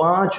5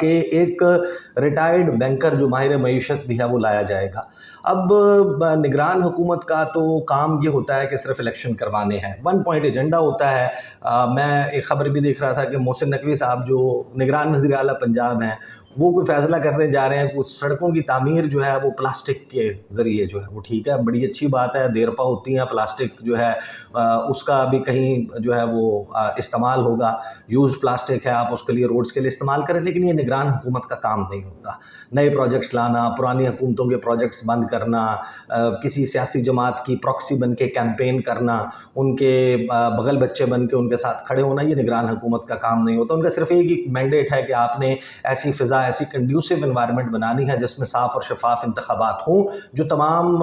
کہ ایک retired banker جو ماہر معیشت بھی ہے وہ لایا جائے گا۔ اب نگران حکومت کا تو کام یہ ہوتا ہے کہ صرف الیکشن کروانے ہیں، 1 پوائنٹ ایجنڈا ہوتا ہے۔ میں ایک خبر بھی دیکھ رہا تھا کہ محسن نقوی صاحب جو نگران وزیر اعلیٰ پنجاب ہیں، وہ کوئی فیصلہ کرنے جا رہے ہیں کچھ سڑکوں کی تعمیر جو ہے وہ پلاسٹک کے ذریعے جو ہے وہ ٹھیک ہے، بڑی اچھی بات ہے، دیر پا ہوتی ہیں پلاسٹک جو ہے اس کا بھی کہیں جو ہے وہ استعمال ہوگا، یوزڈ پلاسٹک ہے، آپ اس کے لیے روڈز کے لیے استعمال کریں، لیکن یہ نگران حکومت کا کام نہیں ہوتا۔ نئے پروجیکٹس لانا، پرانی حکومتوں کے پروجیکٹس بند کرنا، کسی سیاسی جماعت کی پراکسی بن کے کیمپین کرنا، ان کے بغل بچے بن کے ان کے ساتھ کھڑے ہونا، یہ نگران حکومت کا کام نہیں ہوتا۔ ان کا صرف ایک ہی مینڈیٹ ہے کہ آپ نے ایسی فضا، ایسی کنڈیوسو انوائرمنٹ بنانی ہے جس میں صاف اور شفاف انتخابات ہوں، جو تمام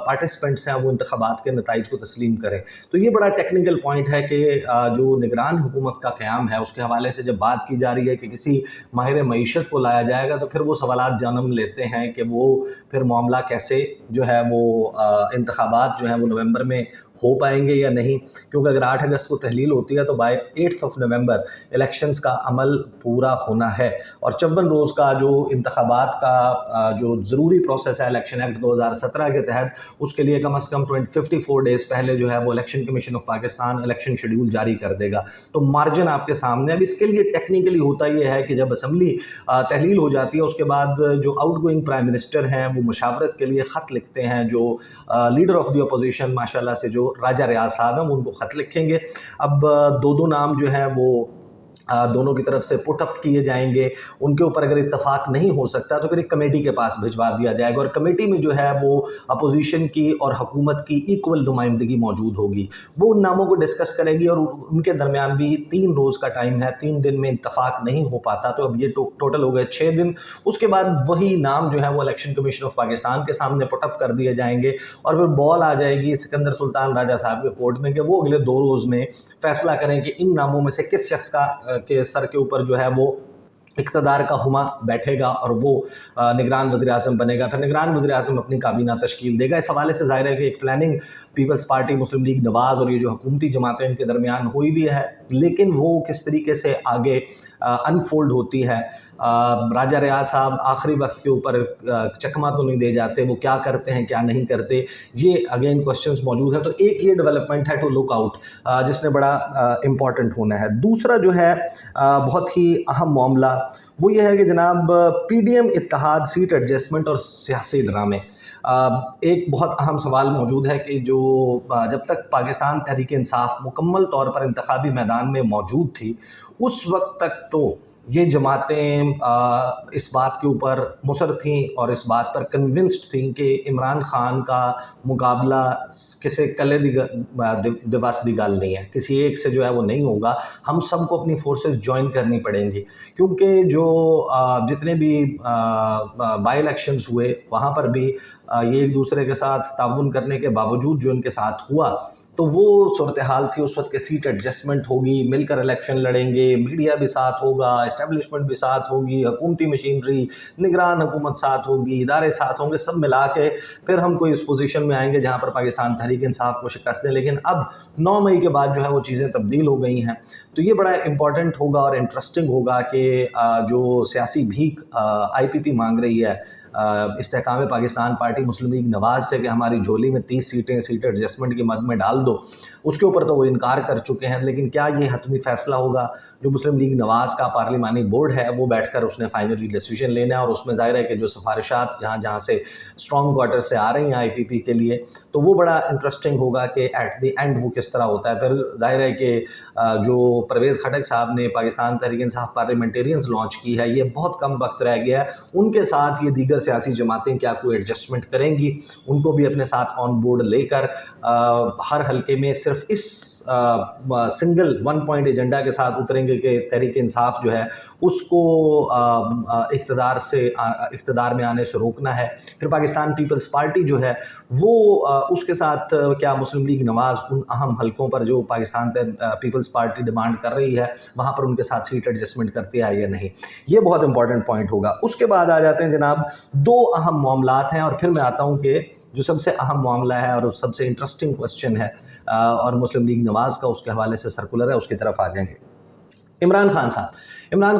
پارٹیسپینٹس ہیں وہ انتخابات کے نتائج کو تسلیم کریں۔ تو یہ بڑا ٹیکنیکل پوائنٹ ہے کہ جو نگران حکومت کا قیام ہے اس کے حوالے سے جب بات کی جا رہی ہے کہ کسی ماہر معیشت کو لایا جائے گا، تو پھر وہ سوالات جنم لیتے ہیں کہ وہ پھر معاملہ کیسے جو ہے وہ انتخابات جو ہیں وہ نومبر میں ہو پائیں گے یا نہیں، کیونکہ اگر 8 اگست کو تحلیل ہوتی ہے تو بائی 8 نومبر الیکشنز کا عمل پورا ہونا ہے، اور 54 روز کا جو انتخابات کا جو ضروری پروسیس ہے الیکشن ایکٹ 2017 کے تحت، اس کے لیے کم از کم 54 ڈیز پہلے جو ہے وہ election commission of Pakistan election schedule جاری کر دے گا۔ تو مارجن آپ کے سامنے۔ اب اس کے لیے ٹیکنیکلی ہوتا یہ ہے کہ جب اسمبلی تحلیل ہو جاتی ہے، اس کے بعد جو آؤٹ گوئنگ پرائم منسٹر ہیں وہ مشاورت کے لیے خط لکھتے ہیں، جو لیڈر آف دی اپوزیشن ماشاءاللہ سے جو راجہ ریاض صاحب ہیں وہ ان کو خط لکھیں گے۔ اب دو نام جو ہیں وہ دونوں کی طرف سے پٹ اپ کیے جائیں گے، ان کے اوپر اگر اتفاق نہیں ہو سکتا تو پھر ایک کمیٹی کے پاس بھجوا دیا جائے گا، اور کمیٹی میں جو ہے وہ اپوزیشن کی اور حکومت کی ایکول نمائندگی موجود ہوگی، وہ ان ناموں کو ڈسکس کرے گی، اور ان کے درمیان بھی 3 روز کا ٹائم ہے، 3 دن میں اتفاق نہیں ہو پاتا تو اب یہ ٹوٹل ہو گئے 6 دن۔ اس کے بعد وہی نام جو ہے وہ الیکشن کمیشن آف پاکستان کے سامنے پٹ اپ کر دیے جائیں گے، اور پھر بال آ جائے گی سکندر سلطان راجہ صاحب کے کورٹ میں کہ وہ اگلے 2 روز میں فیصلہ کریں کہ ان ناموں میں سے کس شخص کا کے سر کے اوپر جو ہے وہ اقتدار کا ہما بیٹھے گا اور وہ نگران وزیر اعظم بنے گا۔ پھر نگران وزیر اعظم اپنی کابینہ تشکیل دے گا۔ اس حوالے سے ظاہر ہے کہ ایک پلاننگ پیپلز پارٹی، مسلم لیگ نواز اور یہ جو حکومتی جماعتیں ان کے درمیان ہوئی بھی ہے، لیکن وہ کس طریقے سے آگے انفولڈ ہوتی ہے۔ راجہ ریاض صاحب آخری وقت کے اوپر چکمہ تو نہیں دے جاتے، وہ کیا کرتے ہیں کیا نہیں کرتے، یہ اگین کوشچنز موجود ہیں۔ تو ایک یہ ڈیولپمنٹ ہے ٹو لک آؤٹ، جس نے بڑا امپورٹنٹ ہونا ہے۔ دوسرا جو ہے بہت ہی اہم معاملہ وہ یہ ہے کہ جناب پی ڈی ایم اتحاد، سیٹ ایڈجسٹمنٹ اور سیاسی ڈرامے۔ ایک بہت اہم سوال موجود ہے کہ جو جب تک پاکستان تحریک انصاف مکمل طور پر انتخابی میدان میں موجود تھی، اس وقت تک تو یہ جماعتیں اس بات کے اوپر مصر تھیں اور اس بات پر کنونسڈ تھیں کہ عمران خان کا مقابلہ کسی کلے دواس دی گال نہیں ہے، کسی ایک سے جو ہے وہ نہیں ہوگا، ہم سب کو اپنی فورسز جوائن کرنی پڑیں گی، کیونکہ جو جتنے بھی بائی الیکشنز ہوئے وہاں پر بھی یہ ایک دوسرے کے ساتھ تعاون کرنے کے باوجود جو ان کے ساتھ ہوا، تو وہ صورتحال تھی اس وقت کہ سیٹ ایڈجسٹمنٹ ہوگی، مل کر الیکشن لڑیں گے، میڈیا بھی ساتھ ہوگا، اسٹیبلشمنٹ بھی ساتھ ہوگی، حکومتی مشینری، نگران حکومت ساتھ ہوگی، ادارے ساتھ ہوں گے، سب ملا کے پھر ہم کوئی اس پوزیشن میں آئیں گے جہاں پر پاکستان تحریک انصاف کو شکست دیں۔ لیکن اب 9 مئی کے بعد جو ہے وہ چیزیں تبدیل ہو گئی ہیں، تو یہ بڑا امپورٹنٹ ہوگا اور انٹرسٹنگ ہوگا کہ جو سیاسی بھیک آئی پی پی مانگ رہی ہے استحکام پاکستان پارٹی مسلم لیگ نواز سے کہ ہماری جھولی میں 30 سیٹیں سیٹ ایڈجسٹمنٹ کی مد میں ڈال دو، اس کے اوپر تو وہ انکار کر چکے ہیں، لیکن کیا یہ حتمی فیصلہ ہوگا؟ جو مسلم لیگ نواز کا پارلیمانی بورڈ ہے وہ بیٹھ کر اس نے فائنلی ڈیسیجن لینا ہے، اور اس میں ظاہر ہے کہ جو سفارشات جہاں جہاں سے اسٹرانگ کوارٹر سے آ رہی ہیں آئی پی پی کے لیے، تو وہ بڑا انٹرسٹنگ ہوگا کہ ایٹ دی اینڈ وہ کس طرح ہوتا ہے۔ پھر ظاہر ہے کہ جو پرویز خٹک صاحب نے پاکستان تحریک انصاف پارلیمنٹیرینز لانچ کی ہے، یہ بہت کم وقت رہ گیا ہے، ان کے ساتھ یہ دیگر سیاسی جماعتیں کیا کوئی ایڈجسٹمنٹ کریں گی، ان کو بھی اپنے ساتھ آن بورڈ لے کر ہر حلقے میں صرف اس سنگل 1 پوائنٹ ایجنڈا کے ساتھ اتریں گے کہ تحریک انصاف جو ہے اس کو اقتدار میں آنے سے روکنا ہے۔ پھر پاکستان پیپلز پارٹی جو ہے وہ اس کے ساتھ کیا مسلم لیگ نواز ان اہم حلقوں پر جو پاکستان پیپلز پارٹی ڈیمانڈ کر رہی ہے وہاں پر ان کے ساتھ سیٹ ایڈجسٹمنٹ کرتی ہے یا نہیں، یہ بہت امپورٹنٹ پوائنٹ ہوگا۔ اس کے بعد آ جاتے ہیں جناب 2 اہم معاملات ہیں، اور پھر میں آتا ہوں کہ جو سب سے اہم معاملہ ہے اور سب سے انٹرسٹنگ کوسچن ہے اور مسلم لیگ نواز کا اس کے حوالے سے سرکولر ہے، اس کی طرف آ جائیں گے۔ عمران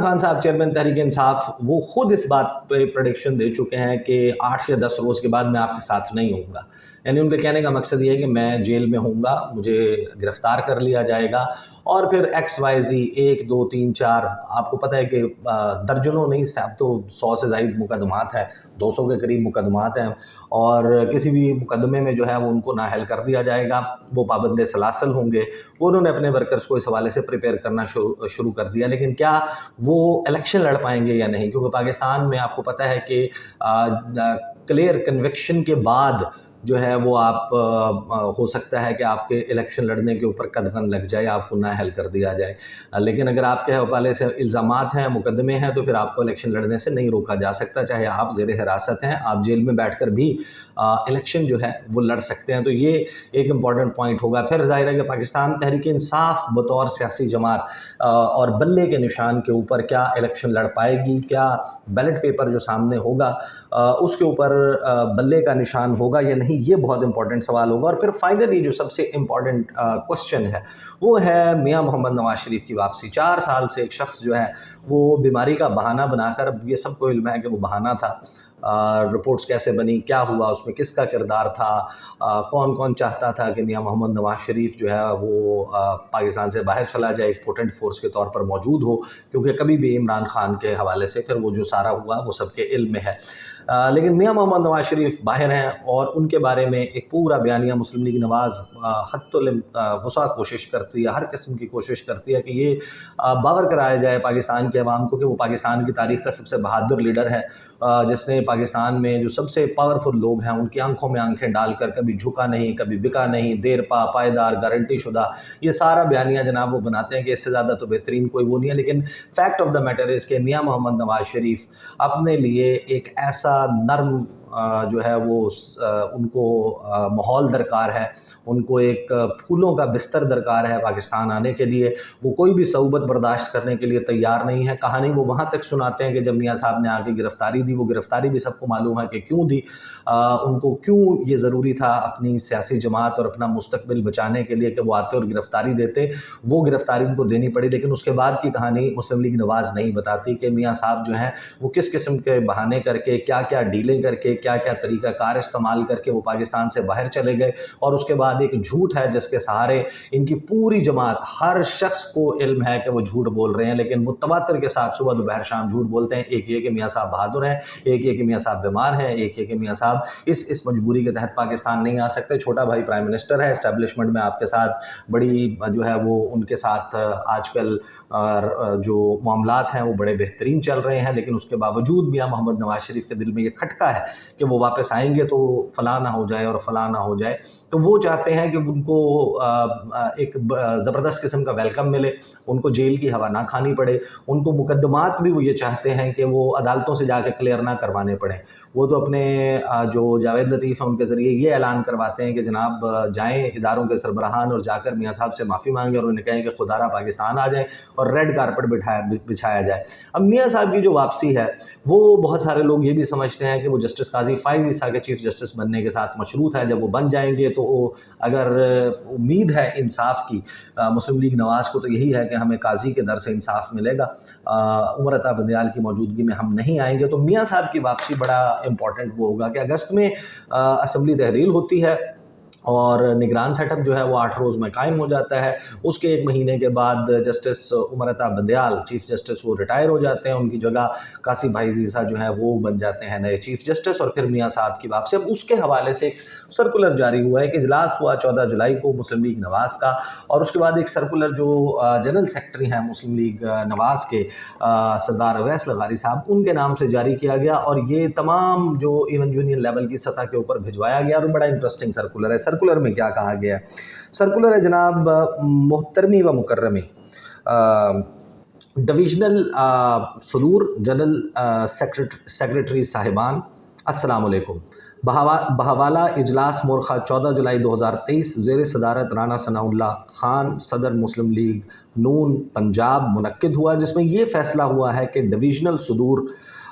خان صاحب چیئرمین تحریک انصاف، وہ خود اس بات پہ پریڈکشن دے چکے ہیں کہ 8 یا 10 روز کے بعد میں آپ کے ساتھ نہیں ہوں گا. یعنی ان کے کہنے کا مقصد یہ ہے کہ میں جیل میں ہوں گا، مجھے گرفتار کر لیا جائے گا، اور پھر XYZ 1 2 3 4، آپ کو پتہ ہے کہ درجنوں نہیں، اب تو 100 سے زائد مقدمات ہیں، 200 کے قریب مقدمات ہیں، اور کسی بھی مقدمے میں جو ہے وہ ان کو نااہل کر دیا جائے گا. وہ پابند سلاسل ہوں گے. وہ انہوں نے اپنے ورکرز کو اس حوالے سے پریپیئر کرنا شروع کر دیا. لیکن کیا وہ الیکشن لڑ پائیں گے یا نہیں؟ کیونکہ پاکستان میں آپ کو پتہ ہے کہ کلیئر کنوکشن کے بعد جو ہے وہ آپ ہو سکتا ہے کہ آپ کے الیکشن لڑنے کے اوپر قدغن لگ جائے، آپ کو نااہل کر دیا جائے. لیکن اگر آپ کے حوالے سے الزامات ہیں، مقدمے ہیں، تو پھر آپ کو الیکشن لڑنے سے نہیں روکا جا سکتا، چاہے آپ زیر حراست ہیں، آپ جیل میں بیٹھ کر بھی الیکشن جو ہے وہ لڑ سکتے ہیں. تو یہ ایک امپورٹنٹ پوائنٹ ہوگا. پھر ظاہر ہے کہ پاکستان تحریک انصاف بطور سیاسی جماعت اور بلے کے نشان کے اوپر کیا الیکشن لڑ پائے گی؟ کیا بیلٹ پیپر جو سامنے ہوگا اس کے اوپر بلے کا نشان ہوگا یا نہیں؟ یہ بہت امپورٹنٹ سوال ہوگا. اور پھر فائنلی جو سب سے امپورٹنٹ کوسچن ہے وہ ہے میاں محمد نواز شریف کی واپسی. 4 سال سے ایک شخص جو ہے وہ بیماری کا بہانہ بنا کر، یہ سب کو علم ہے کہ وہ بہانہ تھا، رپورٹس کیسے بنی، کیا ہوا، اس میں کس کا کردار تھا، کون کون چاہتا تھا کہ میاں محمد نواز شریف جو ہے وہ پاکستان سے باہر چلا جائے، ایک پوٹنٹ فورس کے طور پر موجود ہو، کیونکہ کبھی بھی عمران خان کے حوالے سے پھر وہ جو سارا ہوا وہ سب کے علم میں ہے. لیکن میاں محمد نواز شریف باہر ہیں، اور ان کے بارے میں ایک پورا بیانیہ مسلم لیگ نواز حد الوسع کوشش کرتی ہے، ہر قسم کی کوشش کرتی ہے کہ یہ باور کرایا جائے پاکستان کے عوام کو کہ وہ پاکستان کی تاریخ کا سب سے بہادر لیڈر ہے، جس نے پاکستان میں جو سب سے پاورفل لوگ ہیں ان کی آنکھوں میں آنکھیں ڈال کر کبھی جھکا نہیں، کبھی بکا نہیں، دیر پا، پائیدار، گارنٹی شدہ، یہ سارا بیانیہ جناب وہ بناتے ہیں کہ اس سے زیادہ تو بہترین کوئی وہ نہیں ہے. لیکن fact of the matter is کہ میاں محمد نواز شریف اپنے لیے ایک ایسا نرم جو ہے وہ ان کو ماحول درکار ہے، ان کو ایک پھولوں کا بستر درکار ہے پاکستان آنے کے لیے. وہ کوئی بھی صعوبت برداشت کرنے کے لیے تیار نہیں ہے. کہانی وہ وہاں تک سناتے ہیں کہ جب میاں صاحب نے آ کے گرفتاری دی، وہ گرفتاری بھی سب کو معلوم ہے کہ کیوں دی، ان کو کیوں یہ ضروری تھا اپنی سیاسی جماعت اور اپنا مستقبل بچانے کے لیے کہ وہ آتے اور گرفتاری دیتے. وہ گرفتاری ان کو دینی پڑی. لیکن اس کے بعد کی کہانی مسلم لیگ نواز نہیں بتاتی کہ میاں صاحب جو ہیں وہ کس قسم کے بہانے کر کے، کیا کیا ڈیلیں کر کے، کیا کیا طریقہ کار استعمال کر کے وہ پاکستان سے باہر چلے گئے. اور اس کے بعد ایک جھوٹ ہے جس کے سہارے ان کی پوری جماعت، ہر شخص کو علم ہے کہ وہ جھوٹ بول رہے ہیں، لیکن وہ تواتر کے ساتھ صبح دوپہر شام جھوٹ بولتے ہیں. ایک یہ کہ میاں صاحب بہادر ہیں، ایک یہ کہ میاں صاحب بیمار ہیں، ایک یہ کہ میاں صاحب اس مجبوری کے تحت پاکستان نہیں آ سکتے. چھوٹا بھائی پرائم منسٹر ہے، اسٹیبلشمنٹ میں آپ کے ساتھ بڑی جو ہے وہ ان کے ساتھ آج کل جو معاملات ہیں وہ بڑے بہترین چل رہے ہیں. لیکن اس کے باوجود میاں محمد نواز شریف کے دل میں یہ کھٹکا ہے کہ وہ واپس آئیں گے تو فلاں نہ ہو جائے اور فلاں نہ ہو جائے. تو وہ چاہتے ہیں کہ ان کو ایک زبردست قسم کا ویلکم ملے، ان کو جیل کی ہوا نہ کھانی پڑے. ان کو مقدمات بھی وہ یہ چاہتے ہیں کہ وہ عدالتوں سے جا کے کلیئر نہ کروانے پڑیں. وہ تو اپنے جو جاوید لطیف ہیں ان کے ذریعے یہ اعلان کرواتے ہیں کہ جناب جائیں اداروں کے سربراہان اور جا کر میاں صاحب سے معافی مانگیں اور انہیں کہیں کہ خدا را پاکستان آ جائیں اور ریڈ کارپٹ بچھایا جائے. اب میاں صاحب کی جو واپسی ہے وہ بہت سارے لوگ یہ بھی سمجھتے ہیں کہ وہ جسٹس قاضی فائز عیسیٰ کے چیف جسٹس بننے کے ساتھ مشروط ہے. جب وہ بن جائیں گے تو اگر امید ہے انصاف کی مسلم لیگ نواز کو، تو یہی ہے کہ ہمیں قاضی کے در سے انصاف ملے گا. عمر عطا بندیال کی موجودگی میں ہم نہیں آئیں گے. تو میاں صاحب کی واپسی بڑا امپورٹنٹ وہ ہوگا کہ اگست میں اسمبلی تحلیل ہوتی ہے اور نگران سیٹ اپ جو ہے وہ 8 روز میں قائم ہو جاتا ہے. اس کے 1 مہینے کے بعد justice Umar Ata Bandial chief justice وہ ریٹائر ہو جاتے ہیں. ان کی جگہ قاسی بھائی عیسیٰ جو ہے وہ بن جاتے ہیں نئے چیف جسٹس. اور پھر میاں صاحب کی واپسی. اب اس کے حوالے سے ایک سرکولر جاری ہوا ہے کہ اجلاس ہوا 14 جولائی کو مسلم لیگ نواز کا، اور اس کے بعد ایک سرکولر جو جنرل سیکرٹری ہیں مسلم لیگ نواز کے سردار اویس لغاری صاحب، ان کے نام سے جاری کیا گیا، اور یہ تمام جو ایون یونین لیول کی سطح کے اوپر بھجوایا گیا. اور بڑا انٹرسٹنگ سرکولر ہے. سرکولر میں کیا کہا گیا ہے؟ سرکولر ہے جناب محترمی و مکرمی ڈویژنل صدور جنرل سیکرٹری صاحبان، السلام علیکم. بحوالہ اجلاس مورخہ 14 جولائی 2023 زیر صدارت رانا ثناء اللہ خان صدر مسلم لیگ نون پنجاب منعقد ہوا، جس میں یہ فیصلہ ہوا ہے کہ ڈویژنل صدور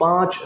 5